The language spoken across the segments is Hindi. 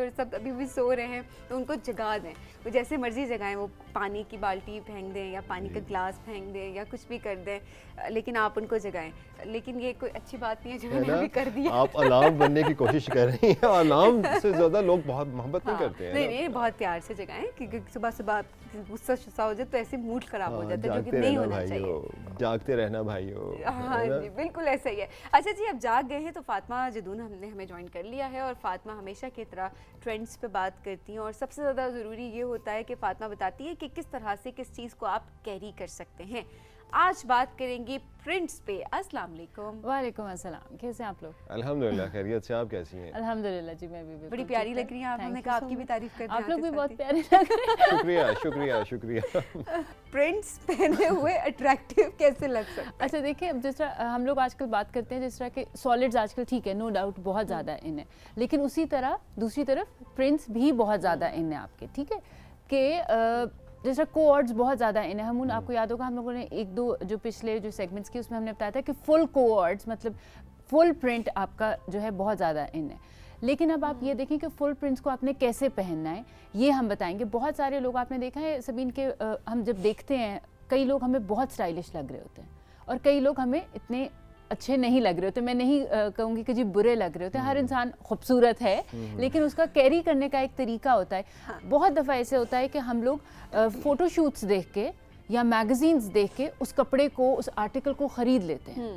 और सब अभी भी सो रहे हैं तो उनको जगा दें, वो जैसे मर्जी जगाएं, वो पानी की बाल्टी फेंक दें या पानी का गिलास फेंक दें या कुछ भी कर दें, लेकिन आप उनको जगाएं। लेकिन ये कोई अच्छी बात नहीं है जो मैंने अभी कर दिया। आप अलार्म बनने की कोशिश कर रही हैं, अलार्म से ज़्यादा लोग बहुत मोहब्बत नहीं करते हैं। नहीं, बहुत प्यार से जगाएं, क्योंकि सुबह सुबह गुस्सा शुस्सा हो जाए तो ऐसे मूड खराब हो जाता है, जो कि नहीं होना चाहिए। जागते रहना भाइयों। हाँ जी, बिल्कुल ऐसा ही है। अच्छा जी, अब जाग गए हैं तो फातिमा जदून हमने हमें ज्वाइन कर लिया है और फातिमा हमेशा की तरह ट्रेंड्स पे बात करती हैं और सबसे ज़्यादा ज़रूरी ये होता है कि फातिमा बताती है कि किस तरह से किस चीज़ को आप कैरी कर सकते हैं। आज बात करेंगे प्रिंट्स पे। अस्सलाम वालेकुम। वालेकुम अस्सलाम, कैसे हैं आप लोग? अल्हम्दुलिल्लाह, खैरियत से। आप कैसी हैं? अल्हम्दुलिल्लाह जी, मैं भी बड़ी प्यारी लग रही हैं आप। हमने कहा आपकी भी तारीफ कर दें। आप लोग भी बहुत प्यारे लग रहे हैं। शुक्रिया शुक्रिया शुक्रिया। प्रिंट्स पहने हुए अट्रैक्टिव कैसे लग सकते हैं? अच्छा देखिए, अब जिस तरह हम लोग आजकल बात करते हैं, जिस तरह के सॉलिड्स आजकल ठीक है, नो डाउट बहुत ज़्यादा इन है, लेकिन उसी तरह दूसरी तरफ प्रिंट्स भी बहुत ज़्यादा इन है आपके, ठीक है, कि जैसे कोऑर्ड्स बहुत ज़्यादा इन है। हम आपको याद होगा हम लोगों ने एक दो जो पिछले जो सेगमेंट्स की उसमें हमने बताया था कि फुल कोऑर्ड्स मतलब फुल प्रिंट आपका जो है बहुत ज़्यादा इन है। लेकिन अब आप ये देखें कि फुल प्रिंट्स को आपने कैसे पहनना है, ये हम बताएंगे। बहुत सारे लोग आपने देखा है सबीन के, हम जब देखते हैं कई लोग हमें बहुत स्टाइलिश लग रहे होते हैं और कई लोग हमें इतने अच्छे नहीं लग रहे होते। मैं नहीं कहूँगी कि जी बुरे लग रहे होते हैं, हर इंसान खूबसूरत है, लेकिन उसका कैरी करने का एक तरीका होता है। हाँ। बहुत दफ़ा ऐसे होता है कि हम लोग फ़ोटोशूट्स देख के या मैगज़ीन्स देख के उस कपड़े को, उस आर्टिकल को ख़रीद लेते हैं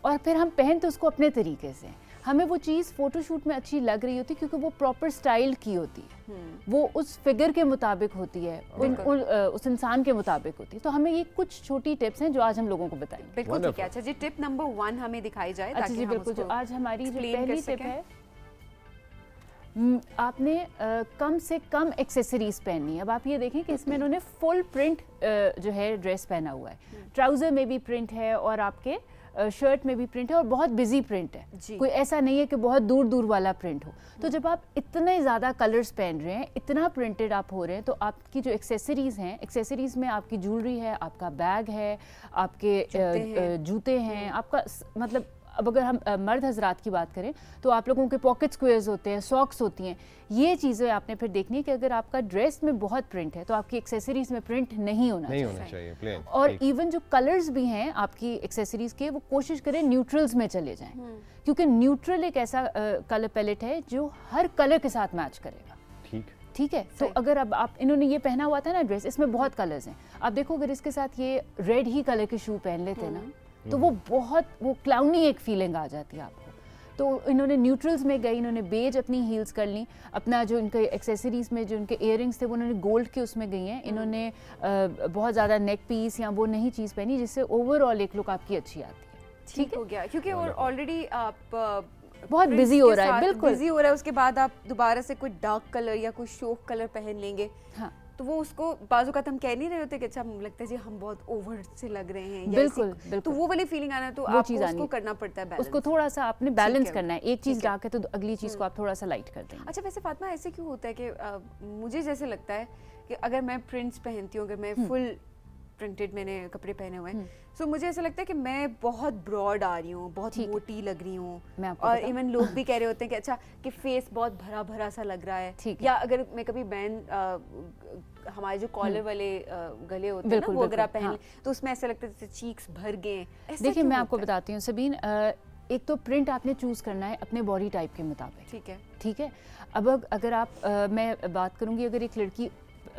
और फिर हम पहनते उसको अपने तरीके से। हमें वो चीज़ फ़ोटोशूट में अच्छी लग रही होती है क्योंकि वो प्रॉपर स्टाइल की होती है, वो उस फिगर के मुताबिक होती है, उस इंसान के मुताबिक होती है। तो हमें ये कुछ छोटी टिप्स हैं जो आज हम लोगों को बताएंगे। बिल्कुल ठीक है। अच्छा जी, टिप नंबर 1 हमें दिखाई जाए। अच्छा जी बिल्कुल, जो आज हमारी जो पहली टिप है, आपने कम से कम एक्सेसरीज पहननी है। अब आप ये देखें कि इसमें इन्होंने फुल प्रिंट जो है ड्रेस पहना हुआ है, ट्राउज़र में भी प्रिंट है और आपके शर्ट में भी प्रिंट है और बहुत बिजी प्रिंट है। कोई ऐसा नहीं है कि बहुत दूर दूर वाला प्रिंट हो। तो जब आप इतने ज़्यादा कलर्स पहन रहे हैं, इतना प्रिंटेड आप हो रहे हैं, तो आपकी जो एक्सेसरीज़ हैं, एक्सेसरीज़ में आपकी ज्वेलरी है, आपका बैग है, आपके जूते हैं, आपका मतलब अब अगर हम मर्द हजरात की बात करें तो आप लोगों के पॉकेट स्क्वेयर्स होते हैं, सॉक्स होती हैं, ये चीज़ें आपने फिर देखनी है कि अगर आपका ड्रेस में बहुत प्रिंट है तो आपकी एक्सेसरीज में प्रिंट नहीं होना चाहिए प्लेन। और इवन जो कलर्स भी हैं आपकी एक्सेसरीज के, वो कोशिश करें न्यूट्रल्स में चले जाएं, क्योंकि न्यूट्रल एक ऐसा कलर पैलेट है जो हर कलर के साथ मैच करेगा। ठीक है, तो अगर अब आप, इन्होंने ये पहना हुआ था ना ड्रेस, इसमें बहुत कलर्स हैं, आप देखो अगर इसके साथ ये रेड ही कलर के शू पहन लेते ना तो वो बहुत वो क्लाउनी एक फीलिंग आ जाती है आपको। तो इन्होंने न्यूट्रल्स में गई, इन्होंने बेज अपनी हील्स कर ली, अपना जो इनके एक्सेसरीज में जो इनके इयररिंग्स थे वो इन्होंने गोल्ड के उसमें गई हैं, इन्होंने बहुत ज़्यादा नेक पीस या वो नहीं चीज़ पहनी जिससे ओवरऑल एक लुक आपकी अच्छी आती है। ठीक हो गया, क्योंकि ऑलरेडी आप बहुत बिजी हो रहा है, बिल्कुल बिजी हो रहा है, उसके बाद आप दोबारा से कोई डार्क कलर या कोई शोक कलर पहन लेंगे। हाँ, तो वो उसको बाजू का हम कह नहीं रहे होते कि अच्छा लगता है जी हम बहुत ओवर से लग रहे हैं, बिल्कुल बिल्कुल, तो वो वाली फीलिंग आना, तो आपको उसको करना पड़ता है बैलेंस, उसको थोड़ा सा आपने बैलेंस करना है, एक चीज़ डार्क है तो अगली चीज़ को आप थोड़ा सा लाइट कर देंगे। अच्छा, वैसे फातिमा ऐसे क्यों होता है कि मुझे जैसे लगता है कि अगर मैं प्रिंट्स पहनती हूँ, अगर मैं फुल प्रिंटेड मैंने कपड़े पहने हुए हैं, तो मुझे ऐसा लगता है कि मैं बहुत ब्रॉड आ रही हूँ, बहुत मोटी लग रही हूँ, और इवन लोग भी कह रहे होते हैं कि अच्छा कि फेस बहुत भरा भरा सा लग रहा है। या अगर मैं कभी हमारे जो कॉलर वाले गले होते हैं ना, वो अगर आप पहन तो उसमें ऐसा लगता है जैसे चीक्स भर गए। देखिए मैं आपको बताती हूँ सबीन, एक तो प्रिंट आपने चूज़ करना है अपने बॉडी टाइप के मुताबिक। ठीक है, अब अगर आप मैं बात करूँगी, अगर एक लड़की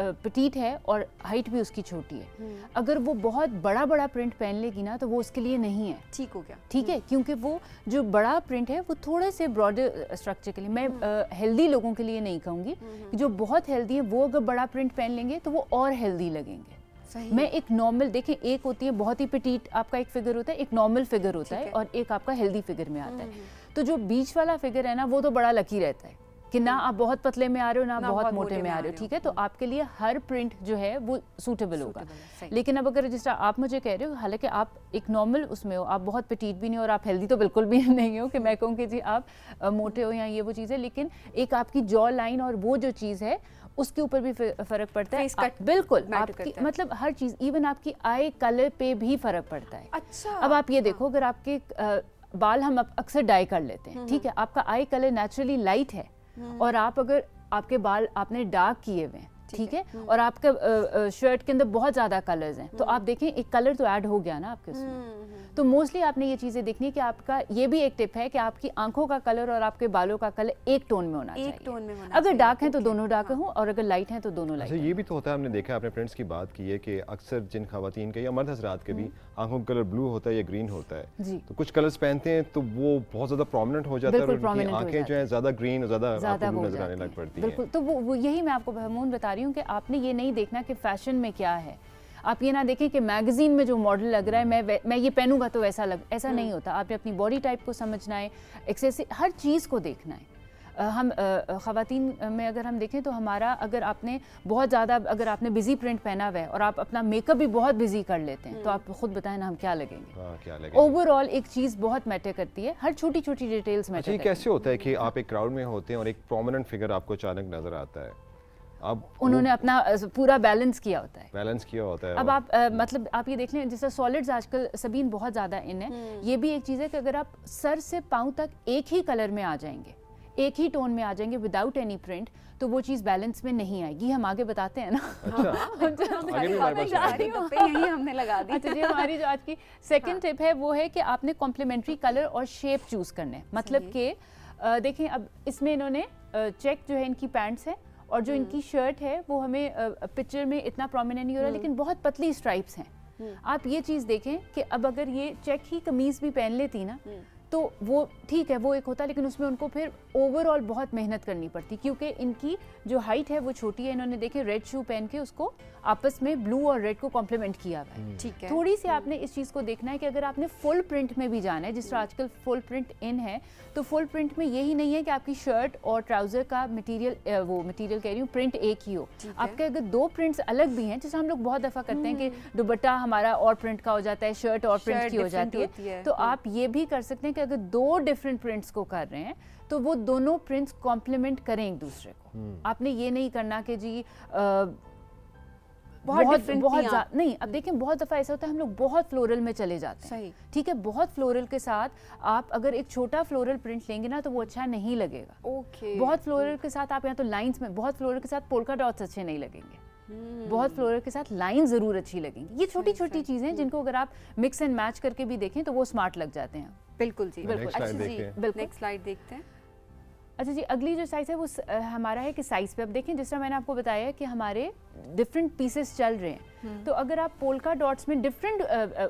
पिटीट है और हाइट भी उसकी छोटी है, अगर वो बहुत बड़ा बड़ा प्रिंट पहन लेगी ना तो वो उसके लिए नहीं है। ठीक हो गया, ठीक है, क्योंकि वो जो बड़ा प्रिंट है वो थोड़े से ब्रॉडर स्ट्रक्चर के लिए, मैं हेल्दी लोगों के लिए नहीं कहूँगी, जो बहुत हेल्दी है वो अगर बड़ा प्रिंट पहन लेंगे तो वो और हेल्दी लगेंगे। मैं एक नॉर्मल, देखें एक होती है बहुत ही पिटीट आपका एक फिगर होता है, एक नॉर्मल फिगर होता है और एक आपका हेल्दी फिगर में आता है। तो जो बीच वाला फिगर है ना वो तो बड़ा लकी रहता है कि ना आप बहुत पतले में आ रहे हो ना बहुत मोटे में आ रहे हो। ठीक है, तो आपके लिए हर प्रिंट जो है वो सूटेबल होगा। लेकिन अब अगर जिस तरह आप मुझे कह रहे हो, हालांकि आप एक नॉर्मल उसमें हो, आप बहुत पिटीट भी नहीं हो और आप हेल्दी तो बिल्कुल भी नहीं हो कि मैं कहूँ कि जी आप मोटे हो या ये वो चीज़ है, लेकिन एक आपकी जॉ लाइन और वो जो चीज़ है उसके ऊपर भी फ़र्क पड़ता है। बिल्कुल, आपकी मतलब हर चीज़, इवन आपकी आई कलर पे भी फ़र्क पड़ता है। अच्छा, अब आप ये देखो, अगर आपके बाल हम अक्सर डाई कर लेते हैं, ठीक है, आपका आई कलर नेचुरली लाइट है और आप अगर आपके बाल आपने डार्क किए हुए हैं, ठीक है, और आपका शर्ट के अंदर बहुत ज़्यादा कलर्स हैं, तो आप देखें एक कलर तो ऐड हो गया ना आपके उसमें। तो मोस्टली आपने ये चीज़ें देखनी है कि आपका ये भी एक टिप है कि आपकी आंखों का कलर और आपके बालों का कलर एक टोन में होना चाहिए। एक टोन में होना अगर डार्क हैं तो दोनों डार्क हों, और अगर लाइट हैं तो दोनों लाइट। अच्छा, ये भी तो होता है, हमने देखा है, अपने फ्रेंड्स की बात की है कि अक्सर जिन खवातीन के या मर्द हजरात के भी आंखों का कलर ब्लू होता है या ग्रीन होता है, जी। तो कुछ कलर्स पहनते हैं तो वो बहुत ज़्यादा प्रोमिनेंट हो जाता है और उनकी आंखें जो है ज़्यादा ग्रीन और ज़्यादा ब्लू नजर आने लग पड़ती हैं। बिल्कुल, तो वो यही मैं आपको हमून बता रही हूँ कि आपने ये नहीं देखना कि फैशन में क्या है। आप ये ना देखें कि मैगजीन में जो मॉडल लग रहा है मैं ये पहनूंगा तो ऐसा नहीं होता। आपने अपनी बॉडी टाइप को समझना है, एक्सेसरी हर चीज़ को देखना है। हम ख़वातीन में अगर हम देखें तो हमारा, अगर आपने बहुत ज़्यादा, अगर आपने बिजी प्रिंट पहना हुआ है और आप अपना मेकअप भी बहुत बिजी कर लेते हैं, तो आप खुद बताएं ना हम क्या लगेंगे। ओवरऑल एक चीज़ बहुत मैटर करती है, हर छोटी छोटी डिटेल्स मैटर। अच्छा, कैसे होता है कि आप एक क्राउड में होते हैं और एक प्रोमिनेंट फिगर आपको अचानक नजर आता है, अब उन्होंने अपना पूरा बैलेंस किया होता है, अब आप मतलब आप ये देख लें, जैसे सॉलिड्स आजकल सबीन बहुत ज़्यादा इन है। ये भी एक चीज़ है कि अगर आप सर से पाँव तक एक ही कलर में आ जाएंगे, एक ही टोन में आ जाएंगे विदाउट एनी प्रिंट, तो वो चीज़ बैलेंस में नहीं आएगी। हम आगे बताते हैं ना। यही हमने लगा दी। अच्छा जी, हमारी जो आज की सेकंड टिप है वो है कि आपने कॉम्प्लीमेंट्री कलर और शेप चूज़ करने हैं। मतलब कि देखें, अब इसमें इन्होंने चेक जो है इनकी पैंट्स है, और जो इनकी शर्ट है वो हमें पिक्चर में इतना प्रोमिनेंट नहीं हो रहा, लेकिन बहुत पतली स्ट्राइप्स हैं। आप ये चीज़ देखें कि अब अगर ये चेक ही कमीज़ भी पहन लेती ना, तो वो ठीक है, वो एक होता, लेकिन उसमें उनको फिर ओवरऑल बहुत मेहनत करनी पड़ती, क्योंकि इनकी जो हाइट है वो छोटी है। इन्होंने देखे रेड शू पहन के उसको आपस में ब्लू और रेड को कॉम्प्लीमेंट किया हुआ है। ठीक है, थोड़ी सी आपने इस चीज़ को देखना है कि अगर आपने फुल प्रिंट में भी जाना है, जिस तरह आजकल फुल प्रिंट इन है, तो फुल प्रिंट में यही नहीं है कि आपकी शर्ट और ट्राउज़र का मटेरियल, वो मटेरियल कह रही हूँ, प्रिंट एक ही हो। आपके अगर दो प्रिंट्स अलग भी हैं, जैसे हम लोग बहुत दफ़ा करते हैं कि दुपट्टा हमारा और प्रिंट का हो जाता है, शर्ट और प्रिंट की हो जाती है, तो आप ये भी कर सकते हैं कि अगर दो डिफरेंट प्रिंट्स को कर रहे हैं तो वो दोनों प्रिंट्स कॉम्प्लीमेंट करें एक दूसरे को। आपने ये नहीं करना कि जी बहुत नहीं। अब देखें, बहुत दफ़ा ऐसा होता है हम लोग बहुत फ्लोरल में चले जाते हैं, ठीक है, बहुत फ्लोरल के साथ आप अगर एक छोटा फ्लोरल प्रिंट लेंगे ना तो वो अच्छा नहीं लगेगा। बहुत फ्लोरल के साथ आप यहाँ तो लाइंस में, बहुत फ्लोरल के साथ पोल्का डॉट्स अच्छे नहीं लगेंगे, बहुत फ्लोरल के साथ लाइन ज़रूर अच्छी लगेंगी। ये छोटी छोटी चीज़ें जिनको अगर आप मिक्स एंड मैच करके भी देखें तो वो स्मार्ट लग जाते हैं। बिल्कुल जी, बिल्कुल। अच्छा जी, नेक्स्ट स्लाइड देखते हैं। अच्छा जी, अगली जो साइज़ है वो हमारा है कि साइज़ पे अब देखें, जिस तरह मैंने आपको बताया कि हमारे डिफरेंट पीसेस चल रहे हैं, तो अगर आप पोल्का डॉट्स में डिफरेंट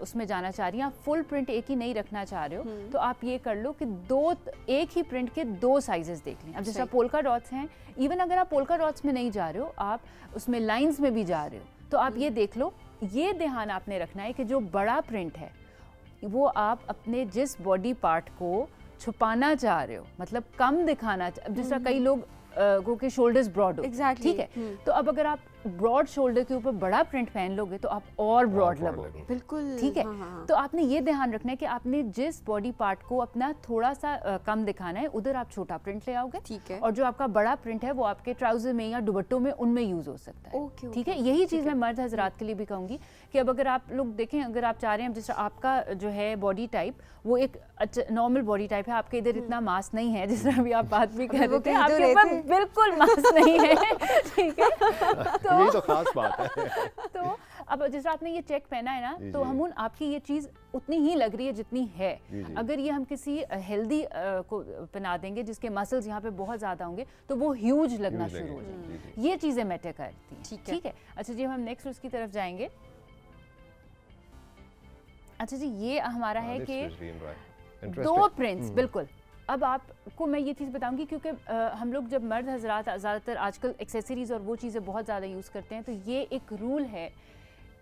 उसमें जाना चाह रही हैं, आप फुल प्रिंट एक ही नहीं रखना चाह रहे हो, तो आप ये कर लो कि एक ही प्रिंट के दो साइजेस देख लें। अब जैसे पोल्का डॉट्स हैं, इवन अगर आप पोल्का डॉट्स में नहीं जा रहे हो, आप उसमें लाइंस में भी जा रहे हो, तो आप ये देख लो। ये ध्यान आपने रखना है कि जो बड़ा प्रिंट है वो आप अपने जिस बॉडी पार्ट को छुपाना चाह रहे हो, मतलब कम दिखाना, जिस तरह कई लोग को के शोल्डर्स ब्रॉड हो, ठीक है, तो अब अगर आप ब्रॉड शोल्डर के ऊपर बड़ा प्रिंट पहन लोगे तो आप और ब्रॉड लगोगे। बिल्कुल, ठीक है। तो आपने ये ध्यान रखना है कि आपने जिस बॉडी पार्ट को अपना थोड़ा सा कम दिखाना है, उधर आप छोटा प्रिंट ले आओगे, ठीक है, और जो आपका बड़ा प्रिंट है वो आपके ट्राउजर में या दुपट्टों में उनमें यूज हो सकता है। ठीक है, यही चीज़ मैं मर्द हजरात के लिए भी कहूँगी कि अब अगर आप लोग देखें, अगर आप चाह रहे हैं, जिस आपका जो है बॉडी टाइप वो एक नॉर्मल बॉडी टाइप है, आपके इधर इतना मास नहीं है, जिस तरह भी आप बात भी कर रहे थे, आपके ऊपर बिल्कुल मास नहीं है, ठीक है, यही तो खास बात है। तो अब जिस तरह आपने ये चेक पहना है ना, तो हमून आपकी ये चीज़ उतनी ही लग रही है जितनी है। अगर ये हम किसी हेल्दी को पहना देंगे जिसके मसल्स यहाँ पे बहुत ज़्यादा होंगे, तो वो ह्यूज लगना शुरू हो जाएंगे। ये चीज़ें मैटर करती हैं, ठीक है। अच्छा जी, हम नेक्स्ट उसकी तरफ जाएंगे। अच्छा जी, ये हमारा है कि दो प्रिंट्स, बिल्कुल। अब आपको मैं ये चीज़ बताऊंगी क्योंकि हम लोग जब मर्द हजरात ज़्यादातर आजकल एक्सेसरीज़ और वो चीज़ें बहुत ज़्यादा यूज़ करते हैं, तो ये एक रूल है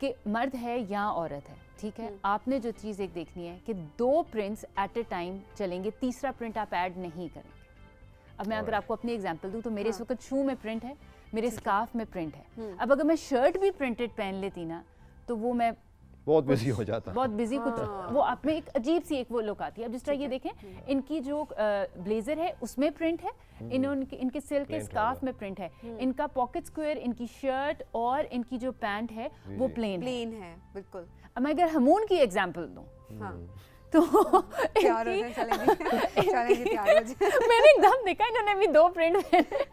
कि मर्द है या औरत है, ठीक है, आपने जो चीज़ एक देखनी है कि दो प्रिंट्स एट ए टाइम चलेंगे, तीसरा प्रिंट आप ऐड नहीं करेंगे। अब मैं अगर आपको अपनी एग्जांपल दूं तो मेरे इस वक्त शू में प्रिंट है, मेरे स्कार्फ में प्रिंट है। अब अगर मैं शर्ट भी प्रिंटेड पहन लेती ना, तो वो मैं बहुत बिजी हो जाता, बहुत बिजी, कुछ वो आप में एक अजीब सी एक वो लुक आती है। अब जिस तरह ये देखें, इनकी जो ब्लेजर है उसमें प्रिंट है, इनके सिल्क के स्कार्फ में प्रिंट है, इनका पॉकेट स्क्वायर, इनकी शर्ट और इनकी जो पैंट है वो प्लेन है, बिल्कुल। अब मैं अगर हमून की एग्जांपल दूं, तो तैयार हो जाए, चलेंगे तैयार हो जाए। मैंने एकदम देखा इन्होंने भी 2 प्रिंट पहने,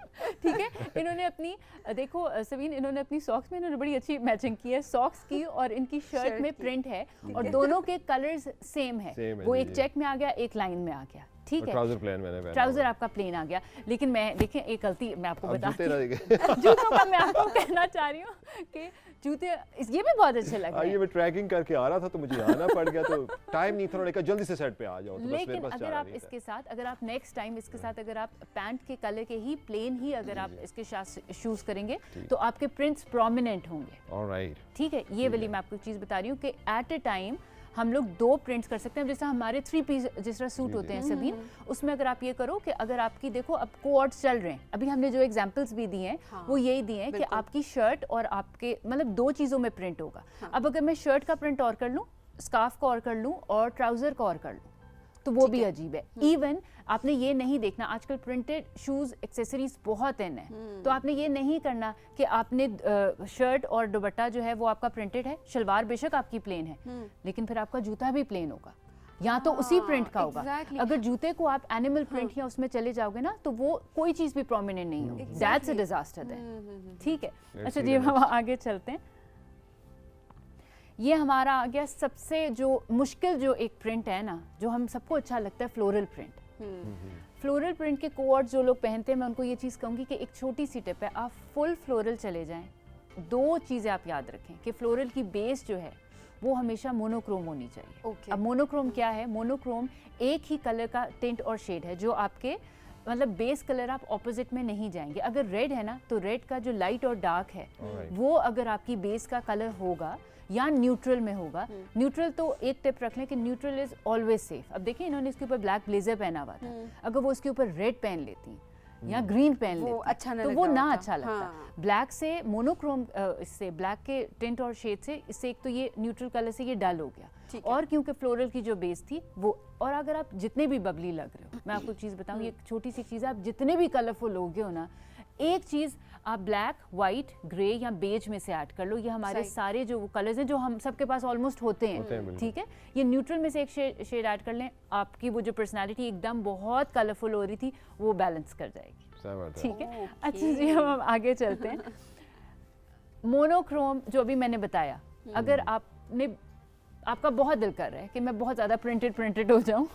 ठीक है। इन्होंने अपनी देखो सबीन, इन्होंने अपनी सॉक्स में इन्होंने बड़ी अच्छी मैचिंग की है, सॉक्स की और इनकी शर्ट में प्रिंट है और दोनों के कलर्स सेम है, वो एक चेक में आ गया, एक लाइन में आ गया, ठीक है। ट्राउजर प्लेन मैंने पहना, ट्राउजर आपका प्लेन आ गया। लेकिन मैं देखें एक गलती मैं आपको बता जूते जूतों का मैं आपको कहना चाह रही हूँ कि जूते ये भी बहुत अच्छे लग रहे हैं। ये मैं ट्रैकिंग करके आ रहा था तो मुझे आना पड़ गया, तो टाइम नहीं था, उन्होंने कहा जल्दी से सेट पे आ जाओ, तो लेकिन अगर आप इसके साथ, अगर आप नेक्स्ट टाइम इसके साथ अगर आप पैंट के कलर के ही प्लेन ही अगर आप इसके साथ शूज करेंगे तो आपके प्रिंट्स प्रोमिनेंट होंगे, ऑलराइट, ठीक है। ये वाली मैं आपको चीज़ बता रही हूँ कि एट ए टाइम हम लोग 2 प्रिंट्स कर सकते हैं। जैसा हमारे 3 पीस जिस तरह सूट होते हैं सभी, उसमें अगर आप ये करो कि अगर आपकी देखो अब कोऑर्ड्स चल रहे हैं, अभी हमने जो एग्जांपल्स भी दिए हैं वो यही दिए हैं कि आपकी शर्ट और आपके मतलब 2 चीज़ों में प्रिंट होगा। अब अगर मैं शर्ट का प्रिंट और कर लूँ, स्कार्फ का और कर लूँ और ट्राउज़र का और कर लूँ तो वो भी अजीब है। इवन आपने ये नहीं देखना, आजकल प्रिंटेड शूज एक्सेसरीज बहुत इन है, तो आपने ये नहीं करना कि आपने शर्ट और दुपट्टा जो है वो आपका प्रिंटेड है, शलवार बेशक आपकी प्लेन है, लेकिन फिर आपका जूता भी प्लेन होगा या तो उसी प्रिंट का होगा। अगर जूते को आप एनिमल प्रिंट या उसमें चले जाओगे ना तो वो कोई चीज भी प्रोमिनेंट नहीं होगी, दैट्स अ डिजास्टर देन, ठीक है। अच्छा जी, हम आगे चलते हैं। ये हमारा आ गया सबसे जो मुश्किल जो एक प्रिंट है ना, जो हम सबको अच्छा लगता है, फ्लोरल प्रिंट। फ्लोरल प्रिंट के कोऑर्ड जो लोग पहनते हैं, मैं उनको ये चीज़ कहूँगी कि एक छोटी सी टिप है, आप फुल फ्लोरल चले जाएं। 2 चीज़ें आप याद रखें कि फ्लोरल की बेस जो है वो हमेशा मोनोक्रोम होनी चाहिए। अब मोनोक्रोम क्या है? मोनोक्रोम एक ही कलर का टिंट और शेड है जो आपके मतलब बेस कलर आप ऑपोजिट में नहीं जाएंगे। अगर रेड है ना तो रेड का जो लाइट और डार्क है वो अगर आपकी बेस का कलर होगा या न्यूट्रल में होगा, न्यूट्रल तो एक टिप रख लें कि न्यूट्रल इज ऑलवेज सेफ। अब देखिए इन्होंने इसके ऊपर ब्लैक ब्लेजर पहना हुआ था, अगर वो इसके ऊपर रेड पहन लेती या ग्रीन पहन लेती अच्छा तो वो ना अच्छा लगता। ब्लैक से मोनोक्रोम, इससे ब्लैक के टिंट और शेड से, इससे एक तो ये न्यूट्रल कलर से ये डल हो गया, और क्योंकि फ्लोरल की जो बेस थी वो, और अगर आप जितने भी बबली लग रहे हो, मैं आपको चीज़ बताऊँ, ये छोटी सी चीज़, आप जितने भी कलरफुल लोगे हो ना, एक चीज़ आप ब्लैक, वाइट, ग्रे या बेज में से ऐड कर लो। ये हमारे सारे जो कलर्स हैं जो हम सबके पास ऑलमोस्ट होते हैं, ठीक है। ये न्यूट्रल में से एक शेड ऐड कर लें, आपकी वो जो पर्सनालिटी एकदम बहुत कलरफुल हो रही थी वो बैलेंस कर जाएगी, ठीक है। अच्छा जी, हम आगे चलते हैं। मोनोक्रोम जो अभी मैंने बताया, अगर आपका बहुत दिल कर रहा है कि मैं बहुत ज़्यादा प्रिंटेड हो जाऊं,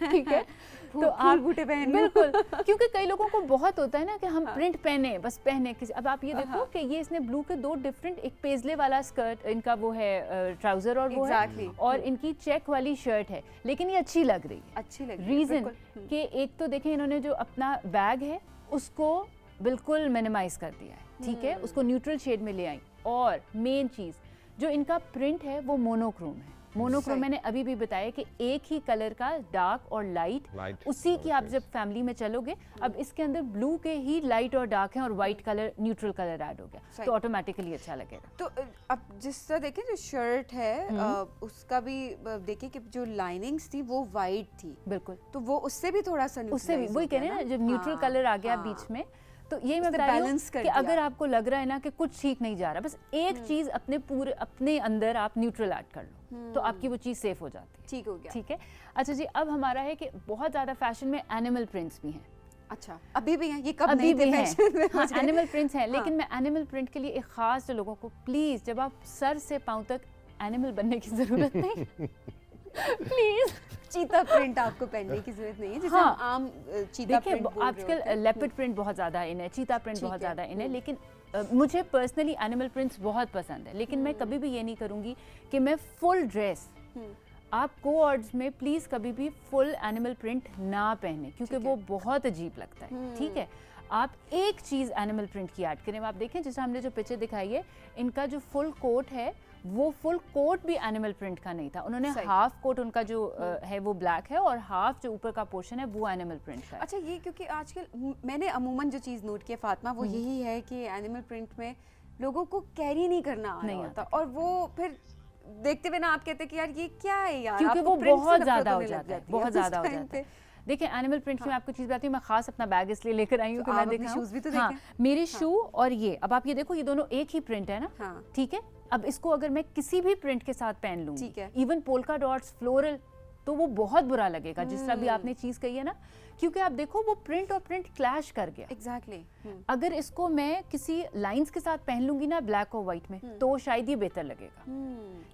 ठीक है, तो आप बूटे पहन, बिल्कुल, क्योंकि कई लोगों को बहुत होता है ना कि हम प्रिंट पहने, बस पहने किसी। अब आप ये देखो कि ये इसने ब्लू के 2 डिफरेंट, एक पेजले वाला स्कर्ट इनका वो है ट्राउजर और वो है, और इनकी चेक वाली शर्ट है, लेकिन ये अच्छी लग रही है। रीज़न कि एक तो देखें इन्होंने जो अपना बैग है उसको बिल्कुल मिनिमाइज कर दिया है, ठीक है, उसको न्यूट्रल शेड में ले आई, और मेन चीज़ जो इनका प्रिंट है वो मोनोक्रोम है। मोनोक्रोम मैंने अभी भी बताया कि एक ही कलर का डार्क और लाइट उसी की आप जब फैमिली में चलोगे, अब इसके अंदर ब्लू के ही लाइट और डार्क है और white colour neutral colour add हो गया, तो ऑटोमेटिकली अच्छा लगेगा। तो अब जिस तरह देखें जो शर्ट है उसका भी देखिए कि जो लाइनिंग्स थी वो वाइट थी, बिल्कुल, तो वो उससे भी थोड़ा सा, उससे भी वही कह रहे हैं ना, जब न्यूट्रल कलर आ गया बीच में, तो ये मैं बता रही हूँ कि अगर आपको लग रहा है ना कि कुछ ठीक नहीं जा रहा, बस एक चीज अपने अंदर आप न्यूट्रल ऐड कर लो तो आपकी वो चीज सेफ हो जाती है, ठीक हो गया, ठीक है। अच्छा जी, अब हमारा है कि बहुत ज्यादा फैशन में एनिमल प्रिंट्स भी हैं। अच्छा, अभी भी हैं? ये कब अभी भी हैं? हाँ, एनिमल प्रिंट्स हैं, लेकिन मैं एनिमल प्रिंट के लिए एक खास जो लोगों को, प्लीज जब आप सर से पांव तक एनिमल बनने की जरूरत नहीं, प्लीज चीता प्रिंट आपको पहनने की जरूरत नहीं है, जैसे आम चीता प्रिंट बोल रहे होते हैं। आजकल लेपर्ड प्रिंट बहुत ज़्यादा इन है, चीता प्रिंट बहुत ज़्यादा इन है, लेकिन मुझे पर्सनली एनिमल प्रिंट्स बहुत पसंद है, लेकिन मैं कभी भी ये नहीं करूँगी कि मैं फुल ड्रेस, आप कोऑर्ड्स में प्लीज़ कभी भी फुल एनिमल प्रिंट ना पहने, क्योंकि वो बहुत अजीब लगता है, ठीक है। आप एक चीज़ एनिमल प्रिंट की ऐड करें, आप देखें जैसे हमने जो पिक्चर दिखाई है, इनका जो फुल कोट है वो फुल कोट भी एनिमल प्रिंट का नहीं था, उन्होंने हाफ कोट उनका जो है वो ब्लैक है और हाफ जो ऊपर का पोर्शन है वो एनिमल प्रिंट का है। अच्छा, ये क्योंकि आजकल मैंने अमूमन जो चीज़ नोट की फातिमा वो यही है कि एनिमल प्रिंट में लोगों को कैरी नहीं करना नहीं आता, और वो फिर देखते हुए ना आप कहते हैं कि यार ये क्या है यार, क्योंकि वो बहुत ज़्यादा हो जाता है, बहुत ज़्यादा हो जाता है। देखिए एनिमल प्रिंट में आपको चीज़ बताती हूँ, मैं खास अपना बैग इसलिए लेकर आई हूँ कि मैं देखा शूज़ भी तो देखें, मेरे शू और ये, अब आप ये देखो ये दोनों एक ही प्रिंट है ना, ठीक है। अब इसको अगर मैं किसी भी प्रिंट के साथ पहन लूँगी, इवन पोल्का डॉट्स, फ्लोरल, तो वो बहुत बुरा लगेगा, जिस तरह भी आपने चीज़ कही है ना, क्योंकि आप देखो वो प्रिंट और प्रिंट क्लैश कर गया। एग्जैक्टली अगर इसको मैं किसी लाइंस के साथ पहन लूंगी ना ब्लैक और व्हाइट में, तो शायद ये बेहतर लगेगा।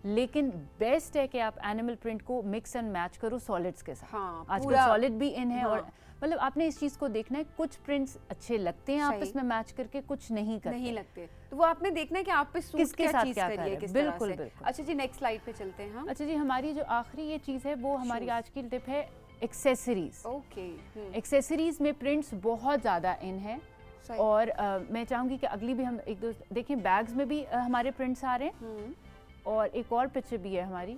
लेकिन बेस्ट है कि आप एनिमल प्रिंट को मिक्स एंड मैच करो सॉलिड्स के साथ। हाँ, आजकल पूरा- सॉलिड भी इन है, हाँ। और मतलब आपने इस चीज को देखना है, कुछ प्रिंट्स अच्छे लगते हैं आपस में मैच करके, कुछ नहीं करते। नहीं लगते, तो वो आपने देखना है कि आप पे सूट किसके क्या साथ चीज क्या कर रही है, कर रहे किस हैं। तरह बिल्कुल, से। बिल्कुल। अच्छा जी, नेक्स्ट स्लाइड पे चलते हैं हम। अच्छा जी, हमारी जो आखिरी ये चीज़ है वो हमारी आज की टिप है एक्सेसरीज। ओके, एक्सेसरीज में प्रिंट्स बहुत ज़्यादा इन है, सही। और मैं चाहूँगी कि अगली भी हम एक दो देखें, बैग्स में भी हमारे प्रिंट्स आ रहे हैं, और एक और पिक्चर भी है हमारी,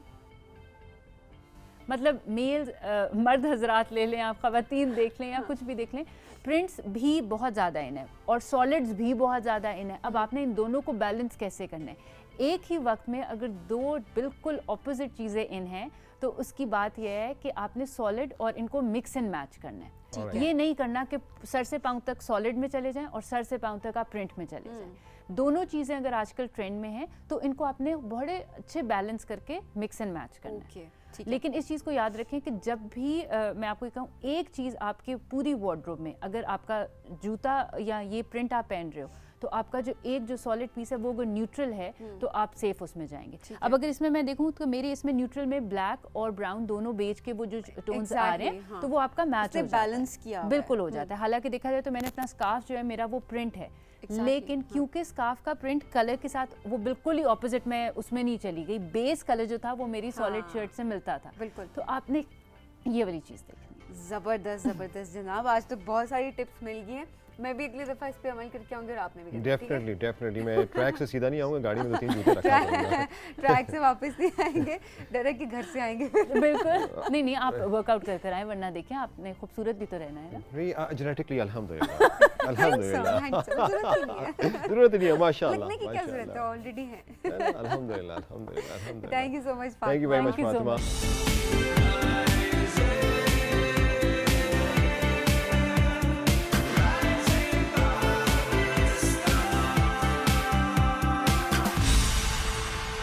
मतलब मेल मर्द हजरात ले लें आप, ख़वातीन देख लें या कुछ भी देख लें, प्रिंट्स भी बहुत ज़्यादा इन है और सॉलिड्स भी बहुत ज़्यादा इन है। अब आपने इन दोनों को बैलेंस कैसे करना है? एक ही वक्त में अगर दो बिल्कुल ऑपोजिट चीज़ें इन हैं, तो उसकी बात यह है कि आपने सॉलिड और इनको मिक्स एंड मैच करना है। ठीक ये नहीं करना कि सर से पांव तक सॉलिड में चले जाएं और सर से पांव तक आप प्रिंट में चले जाएं। दोनों चीज़ें अगर आजकल ट्रेंड में हैं, तो इनको आपने बड़े अच्छे बैलेंस करके मिक्स एंड मैच करना है। ठीक है। लेकिन इस चीज़ को याद रखें कि जब भी मैं आपको ये कहूँ, एक चीज़ आपके पूरी वार्डरोब में, अगर आपका जूता या ये प्रिंट आप पहन रहे हो, तो आपका जो सॉलिड पीस है वो अगर न्यूट्रल है, तो आप सेफ उसमें जाएंगे। अब अगर इसमें मैं देखूं तो मेरे इसमें न्यूट्रल में ब्लैक और ब्राउन दोनों बेज के वो जो टोन्स आ रहे हैं, हाँ। तो वो आपका मैच हो जाता है, बैलेंस किया हुआ है। बिल्कुल हो जाता है। हालांकि देखा जाए तो मैंने अपना स्कार्फ जो है मेरा वो प्रिंट है, लेकिन क्योंकि स्कार्फ का प्रिंट कलर के साथ वो बिल्कुल ही ऑपोजिट में उसमें नहीं चली गई, बेस कलर जो था वो मेरी सॉलिड शर्ट से मिलता था। बिल्कुल। तो आपने ये वाली चीज़ देखनी। जबरदस्त जबरदस्त जनाब, आज तो बहुत सारी टिप्स मिल गई हैं। मैं भी अगली दफा इस पे अमल करके आऊंगी और आपने भी करना, ठीक है? डेफिनेटली मैं ट्रैक से सीधा नहीं आऊंगा, गाड़ी में 2-3 जूते रखा करूंगा। ट्रैक से वापस नहीं आएंगे, डायरेक्ट के घर से आएंगे। बिल्कुल नहीं आप वर्कआउट कर आए, वरना देखिए आपने खूबसूरत भी तो रहना है ना। नहीं, जेनेटिकली अल्हम्दुलिल्लाह अल्हम्दुलिल्लाह जरूरत नहीं है, माशाल्लाह लगने की क्या जरूरत है, ऑलरेडी है। अल्हम्दुलिल्लाह अल्हम्दुलिल्लाह अल्हम्दुलिल्लाह। Thank you so much, thank you very much Thank you so Fatima.